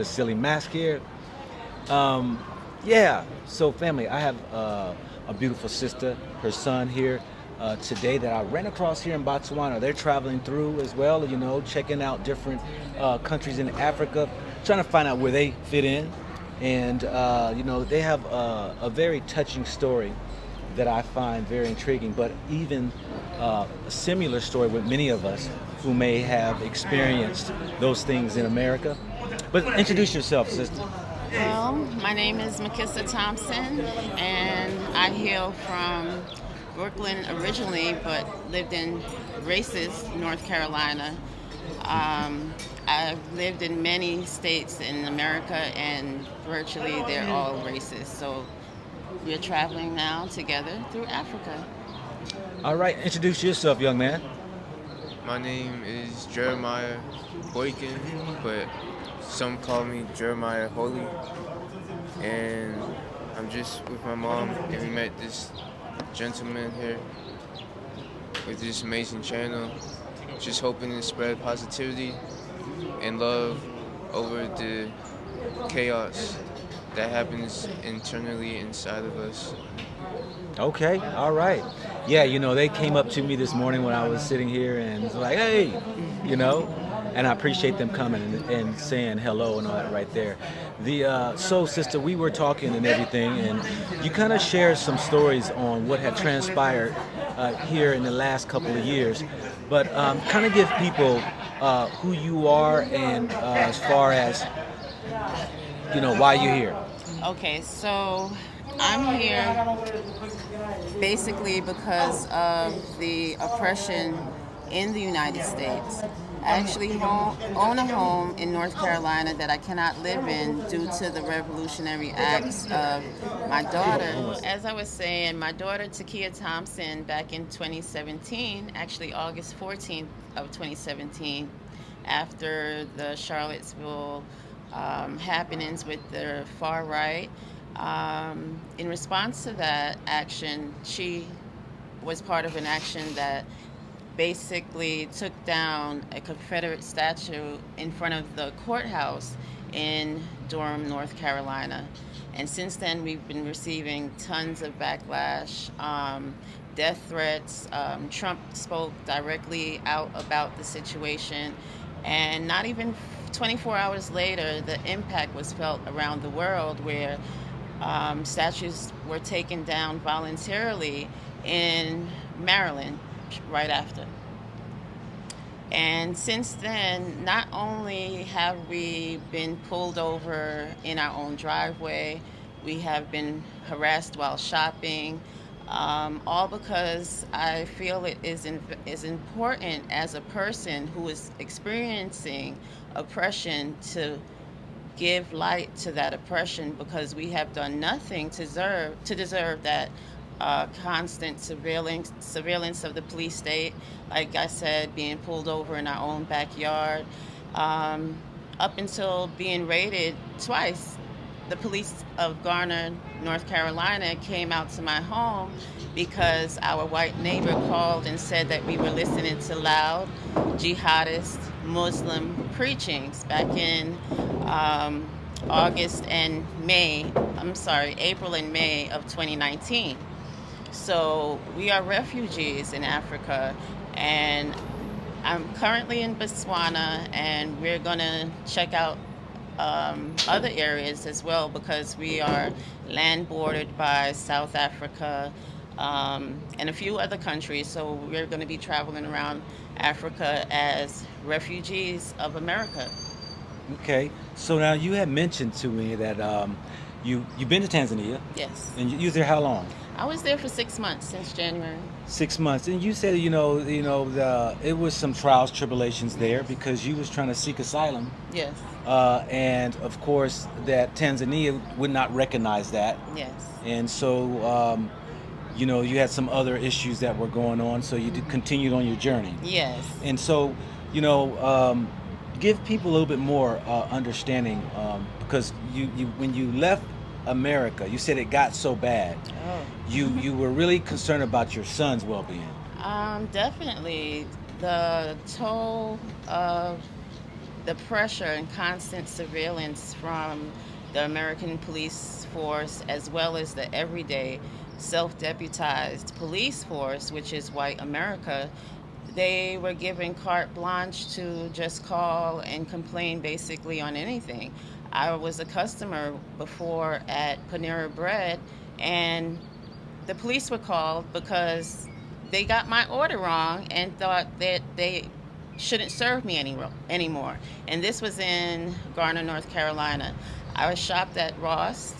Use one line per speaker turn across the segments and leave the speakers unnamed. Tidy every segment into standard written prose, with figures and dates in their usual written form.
The silly mask here. Um, yeah, so family, I have a beautiful sister, her son here today that I ran across here in Botswana. They're traveling through as well, checking out different countries in Africa, trying to find out where they fit in. And, they have a very touching story that I find very intriguing, but even a similar story with many of us who may have experienced those things in America. But introduce yourself, sister.
Well, my name is Makissa Thompson, and I hail from Brooklyn originally, but lived in Races, North Carolina. I've lived in many states in America, and virtually they're all racist. So we're traveling now together through Africa.
All right, introduce yourself, young man.
My name is Jeremiah Boykin, but some call me Jeremiah Holy. And I'm just with my mom, and we met this gentleman here with this amazing channel, just hoping to spread positivity and love over the chaos that happens internally inside of us.
Okay, all right. Yeah, they came up to me this morning when I was sitting here and was like, hey, you know, and I appreciate them coming and saying hello and all that right there. So, sister, we were talking and everything, and you kind of shared some stories on what had transpired here in the last couple of years, but kind of give people who you are and as far as, why you're here.
Okay, so I'm here basically because of the oppression in the United States. I actually own a home in North Carolina that I cannot live in due to the revolutionary acts of my daughter. As I was saying, my daughter Takia Thompson back in 2017, actually August 14th of 2017, after the Charlottesville happenings with the far right, in response to that action, she was part of an action that basically took down a Confederate statue in front of the courthouse in Durham, North Carolina. And since then, we've been receiving tons of backlash, death threats. Trump spoke directly out about the situation. And not even 24 hours later, the impact was felt around the world where statues were taken down voluntarily in Maryland right after. And since then, not only have we been pulled over in our own driveway, we have been harassed while shopping, all because I feel it is important as a person who is experiencing oppression to give light to that oppression, because we have done nothing to deserve that constant surveillance of the police state. Like I said, being pulled over in our own backyard, up until being raided twice. The police of Garner, North Carolina, came out to my home because our white neighbor called and said that we were listening to loud jihadist Muslim preachings back in April and May of 2019. So we are refugees in Africa, and I'm currently in Botswana, and we're going to check out other areas as well, because we are land bordered by South Africa and a few other countries. So we're going to be traveling around Africa as refugees of America.
Okay, so now you had mentioned to me that you've been to Tanzania,
Yes.
and you was there how long?
I was there for 6 months, since January.
6 months, and you said it was some trials, tribulations there because you was trying to seek asylum,
Yes.
and of course that Tanzania would not recognize that,
Yes.
and so you had some other issues that were going on, so you continued on your journey,
Yes.
and so give people a little bit more understanding, because you when you left America, you said it got so bad.
Oh.
You were really concerned about your son's well-being.
Definitely. The toll of the pressure and constant surveillance from the American police force, as well as the everyday self-deputized police force, which is white America, they were given carte blanche to just call and complain basically on anything. I was a customer before at Panera Bread, and the police were called because they got my order wrong and thought that they shouldn't serve me anymore. And this was in Garner, North Carolina. I was shopped at Ross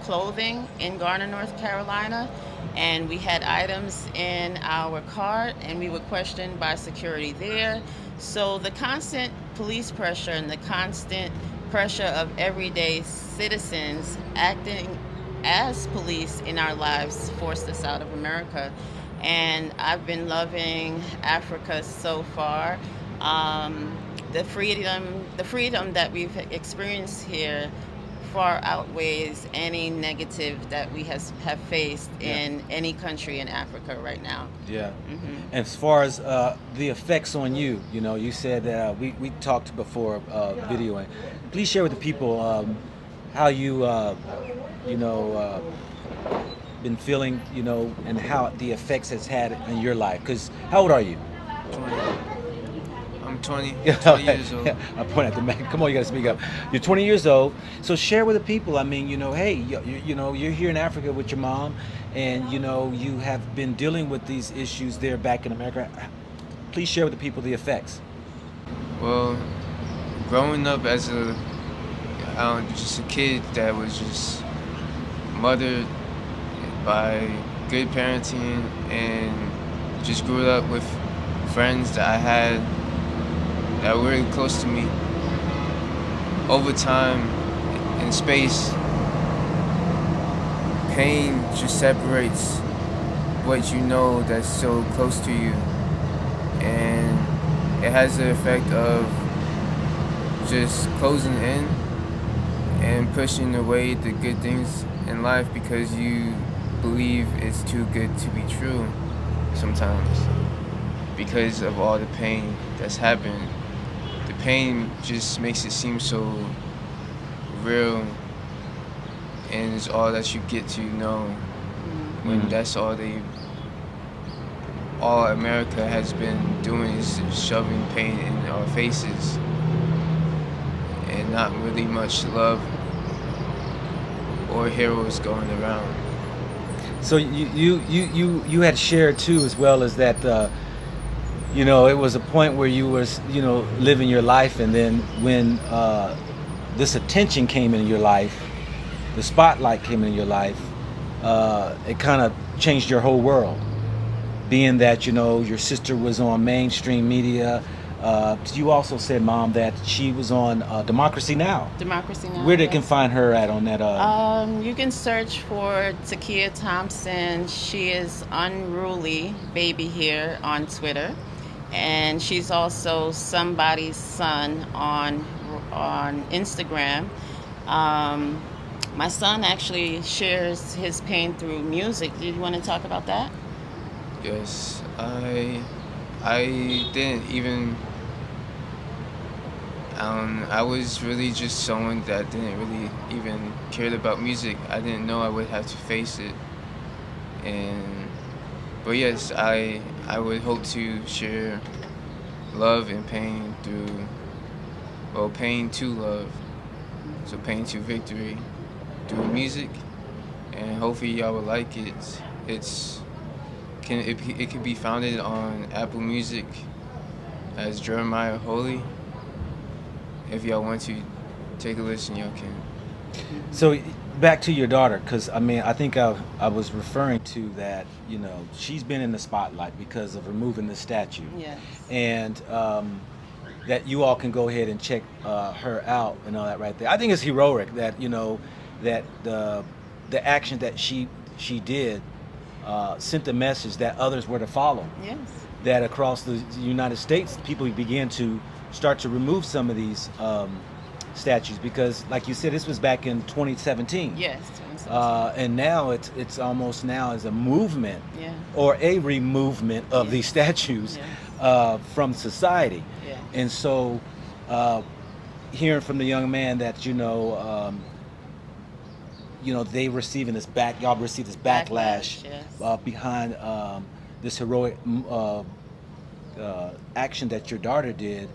Clothing in Garner, North Carolina, and we had items in our cart, and we were questioned by security there. So the constant police pressure and the constant pressure of everyday citizens acting as police in our lives forced us out of America. And I've been loving Africa so far. The freedom that we've experienced here far outweighs any negative that we have faced in any country in Africa right now.
Yeah. As far as the effects on you, you said that we talked before videoing. Please share with the people how you, been feeling, and how the effects has had in your life. Because how old are you?
20. I'm 20 years old.
I point at the man. Come on, you got to speak up. You're 20 years old. So share with the people. I mean, hey, you're here in Africa with your mom, and you have been dealing with these issues there back in America. Please share with the people the effects.
Well, growing up as just a kid that was just mothered by good parenting and just grew up with friends that I had that were really close to me. Over time and space, pain just separates what you know that's so close to you, and it has the effect of just closing in and pushing away the good things in life because you believe it's too good to be true sometimes because of all the pain that's happened. The pain just makes it seem so real, and it's all that you get to know when that's all America has been doing is shoving pain in our faces and not really much love or heroes going around.
So you had shared too, as well as that, it was a point where you was, living your life, and then when this attention came into your life, the spotlight came into your life, it kind of changed your whole world. Being that, your sister was on mainstream media. You also said, Mom, that she was on Democracy Now!
Democracy Now!
Where they can find her at on that?
You can search for Takia Thompson. She is Unruly Baby here on Twitter. And she's also Somebody's Son on Instagram. My son actually shares his pain through music. Do you want to talk about that?
Yes, I didn't even. I was really just someone that didn't really even care about music. I didn't know I would have to face it, but yes, I would hope to share love and pain through, pain to love, so pain to victory through music, and hopefully y'all would like it. It can be founded on Apple Music as Jeremiah Holy. If y'all want to take a listen, y'all can.
So back to your daughter, because I think I was referring to that. She's been in the spotlight because of removing the statue.
Yes.
And that you all can go ahead and check her out and all that right there. I think it's heroic that that the action that she did sent a message that others were to follow.
Yes.
That across the United States, people began to start to remove some of these statues because, like you said, this was back in 2017.
Yes, 2017.
And now it's almost now as a movement,
Yeah.
or a removement of
Yeah.
these statues
Yeah.
from society.
Yeah.
And so hearing from the young man that they receiving this y'all received this backlash
Yes.
behind this heroic action that your daughter did,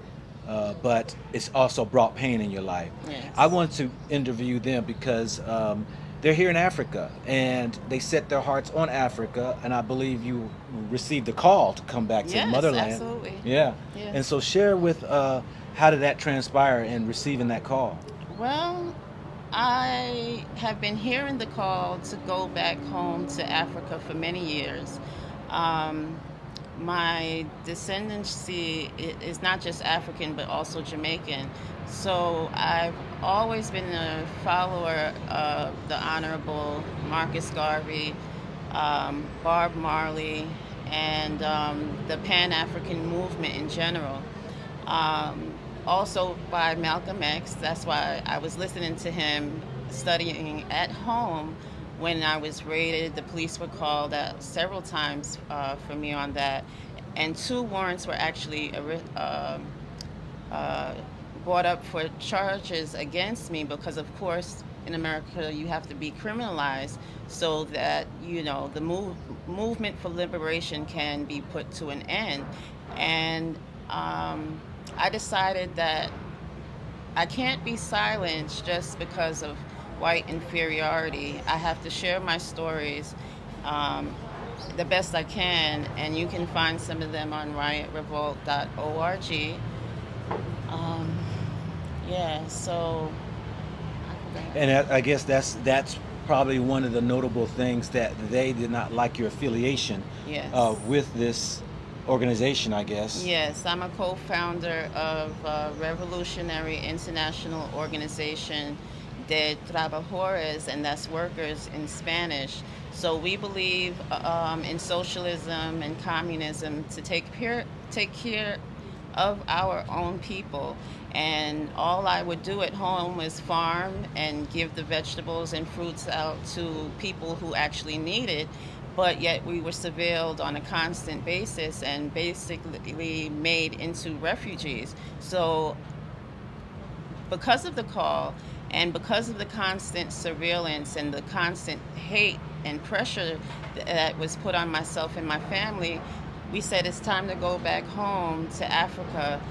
but it's also brought pain in your life.
Yes.
I want to interview them because they're here in Africa and they set their hearts on Africa, and I believe you received a call to come back to the
Yes,
motherland.
absolutely.
Yeah.
Yes.
And so share with how did that transpire in receiving that call?
Well, I have been hearing the call to go back home to Africa for many years. My descendancy is not just African, but also Jamaican. So I've always been a follower of the Honorable Marcus Garvey, Bob Marley, and the Pan-African movement in general. Um, Also by Malcolm X. That's why I was listening to him studying at home when I was raided. The police were called out several times for me on that. And 2 warrants were actually uh, brought up for charges against me because, of course, in America you have to be criminalized so that the movement for liberation can be put to an end. And I decided that I can't be silenced just because of white inferiority. I have to share my stories um, the best I can, and you can find some of them on riotrevolt.org. Um, yeah, so
And I guess that's probably one of the notable things that they did not like your affiliation
yes.
with this organization, I guess.
Yes, I'm a co-founder of Revolutionary International Organization de Trabajadores, and that's workers in Spanish. So we believe in socialism and communism to take care of our own people. And all I would do at home was farm and give the vegetables and fruits out to people who actually need it. But yet we were surveilled on a constant basis and basically made into refugees. So because of the call and because of the constant surveillance and the constant hate and pressure that was put on myself and my family, we said it's time to go back home to Africa,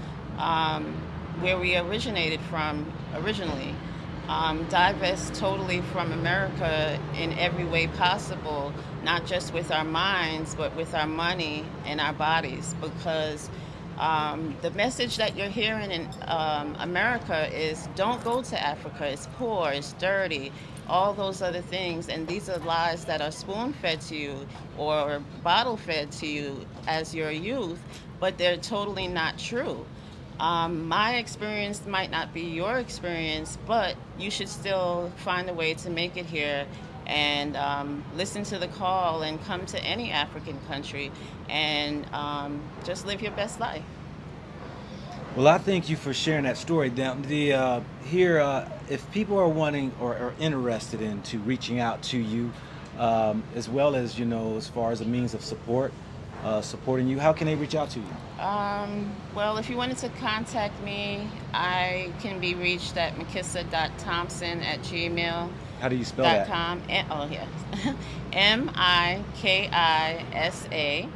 where we originated from originally. Divest totally from America in every way possible, not just with our minds, but with our money and our bodies, because the message that you're hearing in America is don't go to Africa. It's poor, it's dirty, all those other things. And these are lies that are spoon fed to you or bottle fed to you as your youth, but they're totally not true. My experience might not be your experience, but you should still find a way to make it here and listen to the call and come to any African country and just live your best life.
Well, I thank you for sharing that story. Now, if people are wanting or are interested into reaching out to you, as well as as far as a means of supporting you, how can they reach out to you?
Well, if you wanted to contact me, I can be reached at mikisa.thompson@gmail.com.
How do you spell that?
Oh, yes. MIKISA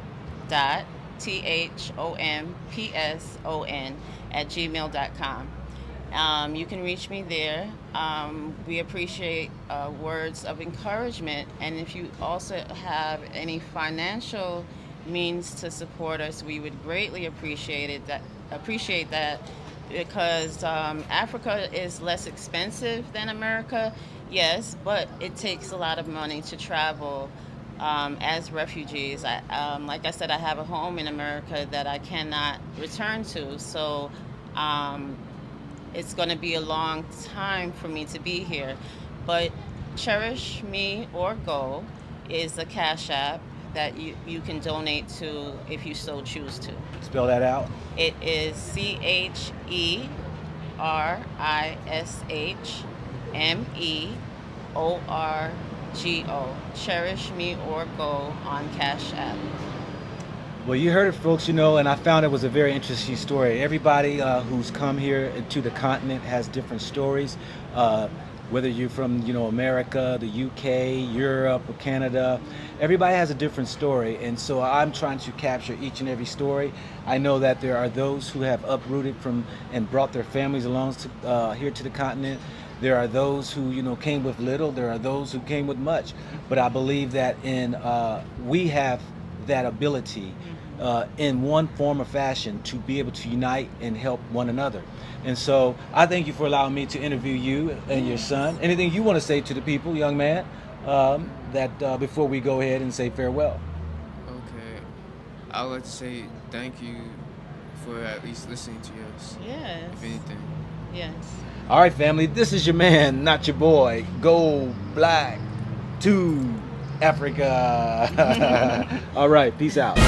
dot THOMPSON@gmail.com. You can reach me there. We appreciate words of encouragement, and if you also have any financial means to support us, we would greatly appreciate that because Africa is less expensive than America, yes, but it takes a lot of money to travel as refugees. Like I said, I have a home in America that I cannot return to, so it's going to be a long time for me to be here. But Cherish Me or Go is a Cash App that you can donate to if you so choose to.
Spell that out.
It is CHERISHMEORGO. Cherish Me or Go on Cash App.
Well, you heard it, folks, you know, and I found it was a very interesting story. Everybody who's come here to the continent has different stories. Whether you're from, you know, America, the UK, Europe, or Canada, everybody has a different story. And so I'm trying to capture each and every story. I know that there are those who have uprooted from and brought their families along to, here to the continent. There are those who, you know, came with little. There are those who came with much. But I believe that we have that ability in one form or fashion to be able to unite and help one another. And so I thank you for allowing me to interview you and your son. Anything you want to say to the people, young man, before we go ahead and say farewell?
Okay. I would like to say thank you for at least listening to us,
Yes.
if anything.
Yes.
All right, family, this is your man, not your boy. Go Black to Africa. All right, peace out.